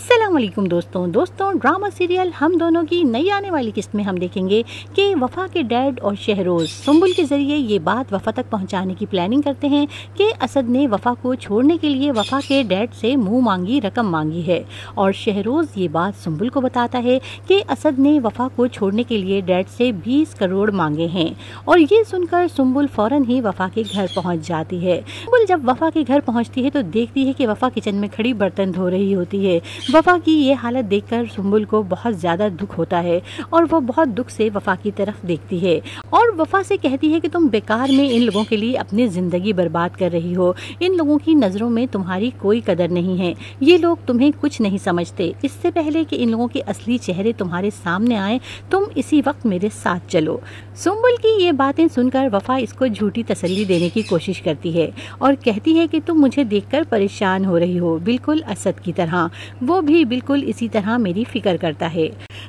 अस्सलाम वालेकुम दोस्तों ड्रामा सीरियल हम दोनों की नई आने वाली किस्त में हम देखेंगे कि वफ़ा के डैड और शहरोज़ सुंबुल के ज़रिए ये बात वफ़ा तक पहुंचाने की प्लानिंग करते हैं कि असद ने वफ़ा को छोड़ने के लिए वफ़ा के डैड से मुंह मांगी रकम मांगी है। और शहरोज़ ये बात सुंबुल को बताता है कि असद ने वफ़ा को छोड़ने के लिए डैड से 20 करोड़ मांगे हैं। और ये सुनकर सुंबुल फ़ौरन ही वफ़ा के घर पहुँच जाती है। सुंबुल जब वफ़ा के घर पहुँचती है तो देखती है कि वफ़ा किचन में खड़ी बर्तन धो रही होती है। वफ़ा की ये हालत देखकर सुंबुल को बहुत ज़्यादा दुख होता है और वो बहुत दुख से वफ़ा की तरफ देखती है और वफ़ा से कहती है कि तुम बेकार में इन लोगों के लिए अपनी ज़िंदगी बर्बाद कर रही हो। इन लोगों की नज़रों में तुम्हारी कोई कदर नहीं है। ये लोग तुम्हें कुछ नहीं समझते। इससे पहले कि इन लोगों के असली चेहरे तुम्हारे सामने आए तुम इसी वक्त मेरे साथ चलो। सुंबुल की ये बातें सुनकर वफ़ा इसको झूठी तसल्ली देने की कोशिश करती है और कहती है कि तुम मुझे देखकर परेशान हो रही हो, बिल्कुल असद की तरह। वो भी बिल्कुल इसी तरह मेरी फिक्र करता है।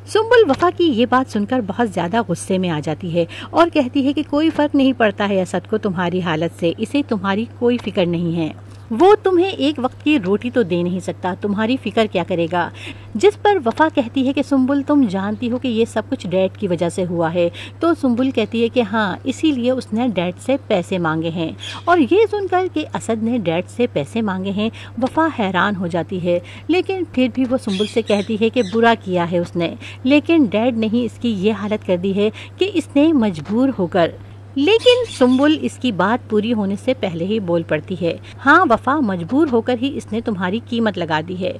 सुंबुल वफ़ा की ये बात सुनकर बहुत ज़्यादा गुस्से में आ जाती है और कहती है कि कोई फ़र्क नहीं पड़ता है असद को तुम्हारी हालत से, इसे तुम्हारी कोई फिक्र नहीं है। वो तुम्हें एक वक्त की रोटी तो दे नहीं सकता, तुम्हारी फिक्र क्या करेगा। जिस पर वफ़ा कहती है कि सुंबुल तुम जानती हो कि ये सब कुछ डैड की वजह से हुआ है। तो सुंबुल कहती है कि हाँ, इसीलिए उसने डैड से पैसे मांगे हैं। और ये सुनकर कि असद ने डैड से पैसे मांगे हैं वफ़ा हैरान हो जाती है, लेकिन फिर भी वो सुंबुल से कहती है कि बुरा किया है उसने, लेकिन डैड ने ही इसकी ये हालत कर दी है कि इसने मजबूर होकर। लेकिन सुंबुल इसकी बात पूरी होने से पहले ही बोल पड़ती है, हाँ वफ़ा, मजबूर होकर ही इसने तुम्हारी कीमत लगा दी है।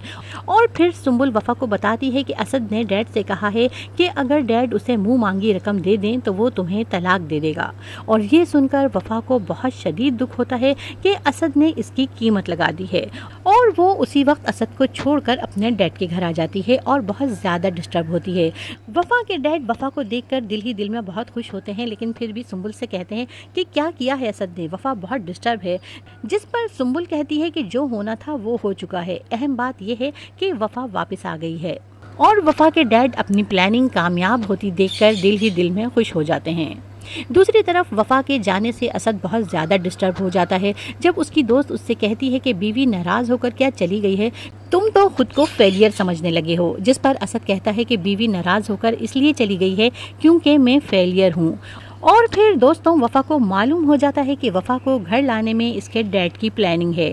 और फिर सुंबुल वफ़ा को बताती है कि असद ने डैड से कहा है कि अगर डैड उसे मुंह मांगी रकम दे दें तो वो तुम्हें तलाक दे देगा। और ये सुनकर वफ़ा को बहुत शदीद दुख होता है कि असद ने इसकी कीमत लगा दी है। और वो उसी वक्त असद को छोड़कर अपने डैड के घर आ जाती है और बहुत ज़्यादा डिस्टर्ब होती है। वफ़ा के डैड वफ़ा को देखकर दिल ही दिल में बहुत खुश होते हैं, लेकिन फिर भी सुंबुल कहते हैं कि क्या किया है असद ने, वफ़ा बहुत डिस्टर्ब है। जिस पर सुंबुल कहती है कि जो होना था वो हो चुका है, अहम बात यह है कि वफ़ा वापस आ गई है। और वफ़ा के डैड अपनी प्लानिंग कामयाब होती देखकर दिल ही दिल में खुश हो जाते हैं। दूसरी तरफ वफ़ा के जाने से असद बहुत ज़्यादा डिस्टर्ब हो जाता है जब उसकी दोस्त उससे कहती है कि बीवी नाराज़ होकर क्या चली गई है, तुम तो खुद को फेलियर समझने लगे हो। जिस पर असद कहता है कि बीवी नाराज़ होकर इसलिए चली गई है क्योंकि मैं फेलियर हूँ। और फिर दोस्तों वफ़ा को मालूम हो जाता है कि वफ़ा को घर लाने में इसके डैड की प्लानिंग है।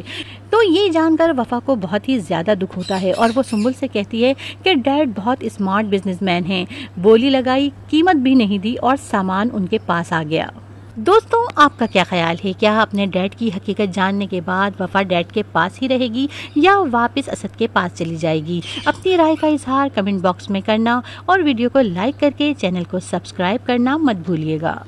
तो ये जानकर वफ़ा को बहुत ही ज़्यादा दुख होता है और वो सुंबुल से कहती है कि डैड बहुत स्मार्ट बिजनेसमैन हैं, बोली लगाई, कीमत भी नहीं दी और सामान उनके पास आ गया। दोस्तों आपका क्या ख्याल है, क्या अपने डैड की हकीकत जानने के बाद वफ़ा डैड के पास ही रहेगी या वापस असद के पास चली जाएगी? अपनी राय का इजहार कमेंट बॉक्स में करना और वीडियो को लाइक करके चैनल को सब्सक्राइब करना मत भूलिएगा।